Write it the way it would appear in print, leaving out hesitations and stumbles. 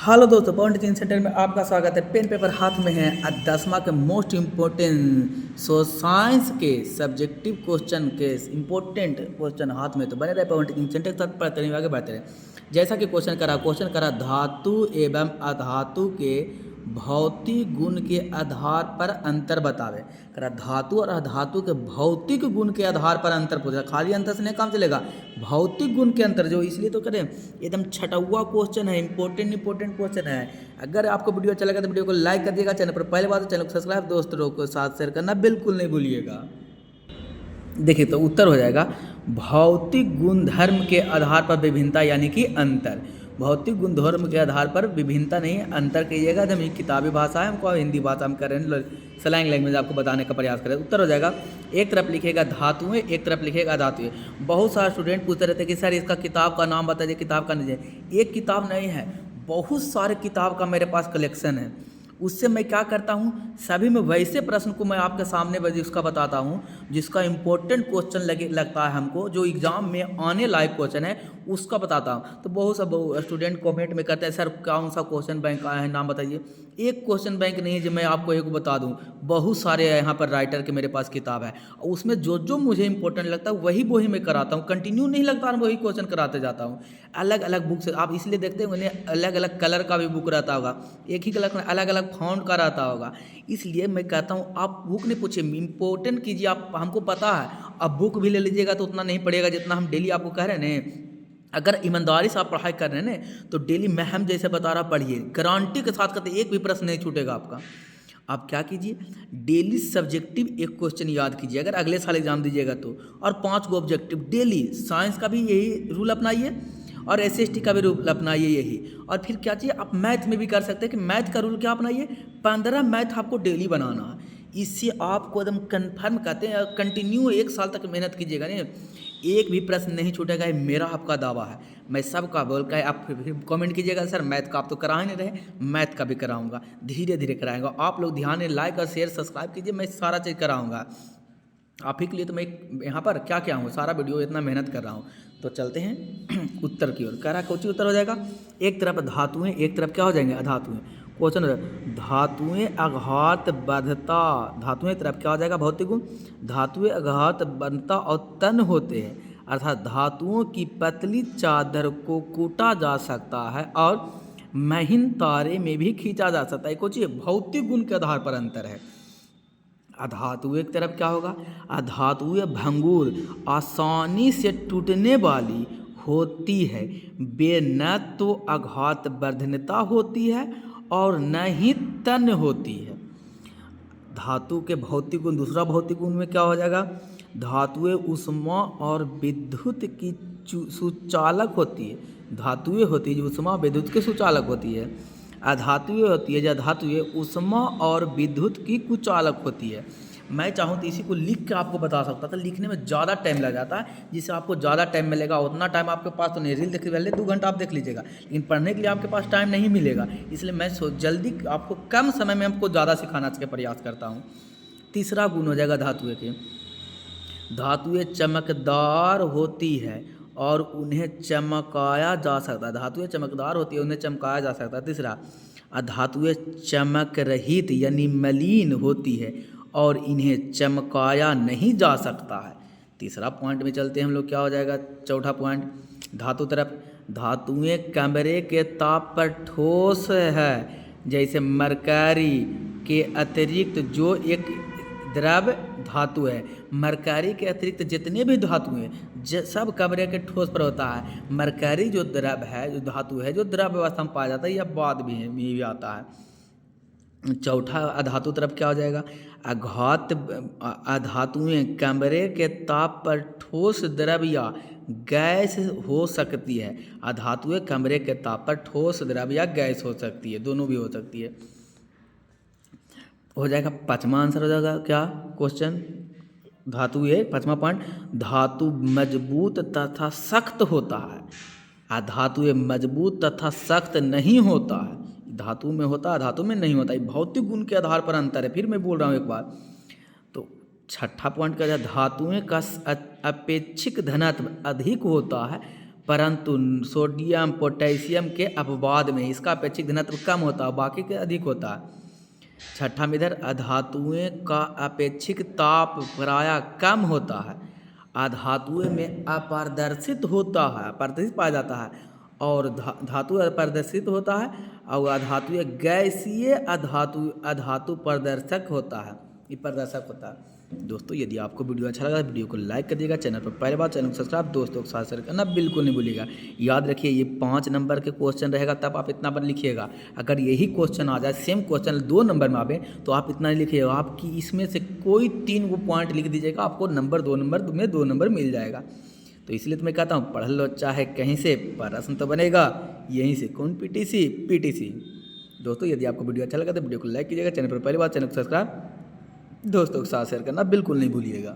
Hello दोस्तों, point teaching centre में आपका स्वागत है। पेन पेपर हाथ में है। आज 10वां के मोस्ट इम्पोर्टेंट साइंस के सब्जेक्टिव क्वेश्चन के इम्पोर्टेंट क्वेश्चन हाथ में, तो बने रहे पॉइंट टीचिंग सेंटर के साथ पढ़ते रहिए, आगे बढ़ते रहे। जैसा कि क्वेश्चन करा धातु एवं अधातु के भौतिक गुण के आधार पर अंतर बतावे। करा धातु और अधातु के भौतिक गुण के आधार पर अंतर पूछा। खाली अंतर से नहीं काम चलेगा, भौतिक गुण के अंतर जो, इसलिए तो करें एकदम छठवा क्वेश्चन है, इंपॉर्टेंट क्वेश्चन है। अगर आपको वीडियो अच्छा लगा तो वीडियो को लाइक कर दिएगा। चैनल पर पहले बात, चैनल को सब्सक्राइब, दोस्तों के साथ शेयर करना बिल्कुल नहीं भूलिएगा। देखिए तो उत्तर हो जाएगा भौतिक गुणधर्म के आधार पर विभिन्नता, यानी कि अंतर। भौतिक गुणधर्म के आधार पर विभिन्नता नहीं, अंतर कीजिएगा। जब ये किताबी भाषा है, हमको हिंदी भाषा में कर रहे हैं, स्लैंग लैंग्वेज आपको बताने का प्रयास करें। उत्तर हो जाएगा, एक तरफ लिखेगा धातुएं, एक तरफ लिखेगा अधातुएं। बहुत सारे स्टूडेंट पूछते रहते कि सर इसका किताब का नाम बताइए, किताब का नहीं। एक किताब नहीं है, बहुत सारे किताब का मेरे पास कलेक्शन है। उससे मैं क्या करता हूँ, सभी में वैसे प्रश्न को मैं आपके सामने उसका बताता हूँ जिसका इम्पोर्टेंट क्वेश्चन लगता है हमको, जो एग्ज़ाम में आने लायक क्वेश्चन है उसका बताता हूँ। तो बहुत सब स्टूडेंट कमेंट में कहते हैं सर कौन सा क्वेश्चन बैंक आया है, नाम बताइए। एक क्वेश्चन बैंक नहीं है जो मैं आपको एक बता दूं, बहुत सारे यहाँ पर राइटर के मेरे पास किताब है, उसमें जो जो मुझे इंपॉर्टेंट लगता है वही मैं कराता हूँ। कंटिन्यू नहीं लगता, वही क्वेश्चन कराते जाता हूँ। अलग अलग बुक से आप इसलिए देखते होंगे, अलग अलग कलर का भी बुक रहता होगा, एक ही कलर में अलग अलग फॉन्ट का रहता होगा। इसलिए मैं कहता हूँ आप बुक नहीं पूछिए, इंपॉर्टेंट कीजिए। आप हमको पता है, अब बुक भी ले लीजिएगा तो उतना नहीं पड़ेगा जितना हम डेली आपको कह रहे हैं ना। अगर ईमानदारी से आप पढ़ाई कर रहे हैं ना, तो डेली मैं हम जैसे बता रहा पढ़िए, गारंटी के साथ कहते एक भी प्रश्न नहीं छूटेगा आपका। आप क्या कीजिए, डेली सब्जेक्टिव एक क्वेश्चन याद कीजिए अगर अगले साल एग्जाम दीजिएगा तो, और 5 गो ऑब्जेक्टिव डेली। साइंस का भी यही रूल अपनाइए और SST का भी रूल अपनाइए यही। और फिर क्या चाहिए, आप मैथ में भी कर सकते हैं कि मैथ का रूल क्या अपनाइए, 15 मैथ आपको डेली बनाना है। इससे आपको एकदम कन्फर्म कहते हैं, कंटिन्यू 1 साल तक मेहनत कीजिएगा नहीं, एक भी प्रश्न नहीं छूटेगा, ये मेरा आपका दावा है। मैं सबका बोल कर, आप फिर कमेंट कीजिएगा सर मैथ का आप तो करा ही नहीं रहे, मैथ का भी कराऊंगा, धीरे धीरे कराएंगा। आप लोग ध्यान में लाइक और शेयर सब्सक्राइब कीजिए, मैं सारा चीज़ कराऊंगा आप ही के लिए। तो मैं यहाँ पर क्या क्या हूँ, सारा वीडियो इतना मेहनत कर रहा हूँ। तो चलते हैं उत्तर की ओर। कह रहा कोची उत्तर हो जाएगा, एक तरफ धातुएं, एक तरफ क्या हो जाएंगे अधातुएं। क्वेश्चन हो जाएगा धातुएं अघात बद्धता, धातुएं तरफ क्या हो जाएगा भौतिक गुण, धातुएं अघात बद्धता और तन होते हैं, अर्थात धातुओं की पतली चादर को कूटा जा सकता है और महीन तारे में भी खींचा जा सकता है। कुछ भौतिक गुण के आधार पर अंतर है। अधातु एक तरफ क्या होगा, अधातुएं भंगुर, आसानी से टूटने वाली होती है, वे न तो आघात वर्धनता होती है और न ही तन्य होती है। धातु के भौतिक गुण, दूसरा भौतिक गुण में क्या हो जाएगा, धातुएं ऊष्मा और विद्युत की सुचालक होती है। धातुएं होती है जो ऊष्मा विद्युत के सुचालक होती है, अधातुएं होती है जो धातुएं ऊष्मा और विद्युत की कुचालक होती है। मैं चाहूँ तो इसी को लिख के आपको बता सकता था, लिखने में ज़्यादा टाइम लग जाता है, जिससे आपको ज़्यादा टाइम मिलेगा। उतना टाइम आपके पास तो नहीं, रील देखने पहले 2 घंटा आप देख लीजिएगा, लेकिन पढ़ने के लिए आपके पास टाइम नहीं मिलेगा। इसलिए मैं जल्दी आपको कम समय में आपको ज़्यादा सिखाना का प्रयास करता हूँ। तीसरा गुण हो जाएगा धातुएं के, धातुएं चमकदार होती है और उन्हें चमकाया जा सकता है। धातुएं चमकदार होती है, उन्हें चमकाया जा सकता है। तीसरा, धातुएं चमक रहित यानी मलिन होती है और इन्हें चमकाया नहीं जा सकता है। तीसरा पॉइंट में चलते हैं हम लोग, क्या हो जाएगा चौथा पॉइंट, धातु तरफ, धातुएं कमरे के ताप पर ठोस है, जैसे मरकरी के अतिरिक्त जो एक द्रव धातु है, मरकरी के अतिरिक्त जितने भी धातु हैं सब कमरे के ठोस पर होता है। मरकरी जो द्रव है, जो धातु है, जो द्रव अवस्था में पाया जाता है, यह बाद भी आता है। चौथा अधातु तरफ क्या हो जाएगा, अधातुएं कमरे के ताप पर ठोस द्रव या गैस हो सकती है। अधातुएं कमरे के ताप पर ठोस द्रव या गैस हो सकती है, दोनों भी हो सकती है। हो जाएगा पाँचवा आंसर हो जाएगा क्या क्वेश्चन, धातु ये पाँचवा पॉइंट, धातु मजबूत तथा सख्त होता है, अधातु ये मजबूत तथा सख्त नहीं होता है। धातु में होता है, धातु में नहीं होता है। भौतिक गुण के आधार पर अंतर है। फिर मैं बोल रहा हूँ एक बार, तो छठा पॉइंट का धातुएं का अपेक्षिक घनत्व अधिक होता है परंतु सोडियम पोटेशियम के अपवाद में इसका अपेक्षित घनत्व कम होता है, बाकी के अधिक होता है। छठा में इधर अधातुएं का अपेक्षित ताप प्रायः कम होता है। अधातुएं में अपारदर्शित होता है, अपारदर्शित पाया जाता है, और धातु अपारदर्शित होता है, और अधातुएं गैसीय अधातु प्रदर्शक होता है, ये प्रदर्शक होता है। दोस्तों यदि आपको वीडियो अच्छा लगा तो वीडियो को लाइक कर दिएगा, चैनल पर पहली बार चैनल को सब्सक्राइब, दोस्तों के साथ शेयर करना बिल्कुल नहीं भूलिएगा। याद रखिए ये 5 नंबर के क्वेश्चन रहेगा, तब आप इतना पर लिखिएगा। अगर यही क्वेश्चन आ जाए, सेम क्वेश्चन 2 नंबर में आवे, तो आप इतना नहीं लिखिएगा, आपकी इसमें से कोई 3 वो पॉइंट लिख दीजिएगा, आपको नंबर 2 नंबर में 2 नंबर मिल जाएगा। तो इसलिए तो मैं कहता हूँ पढ़ लो, चाहे कहीं से प्रश्न तो बनेगा यहीं से। कौन पीटीसी। दोस्तों यदि आपको वीडियो अच्छा लगा तो वीडियो को लाइक कीजिएगा, चैनल पर पहली बार चैनल को सब्सक्राइब, दोस्तों के साथ शेयर करना बिल्कुल नहीं भूलिएगा।